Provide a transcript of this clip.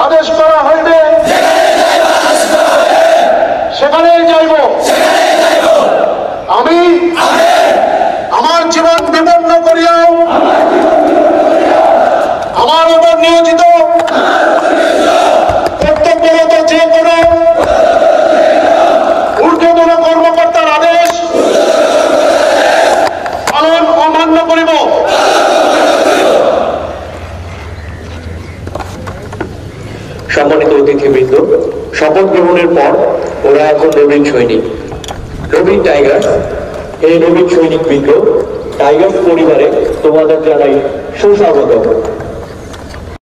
আদেশ করা হইবে সেখানেই যাইব। আমি আমার জীবন বিপন্ন করিয়াও আমার উপর নিয়োজিত কর্তব্যরত যে কোনো ঊর্ধ্বতন কর্মকর্তার আদেশ পালন অমান্য করিব। সম্মানিত অতিথিবৃন্দ, শপথ গ্রহণের পর ওরা এখন নবীন সৈনিক, নবীন টাইগার। এই নবীন সৈনিক বৃন্দ টাইগার পরিবারে তোমাদের জানাই সুস্বাগত।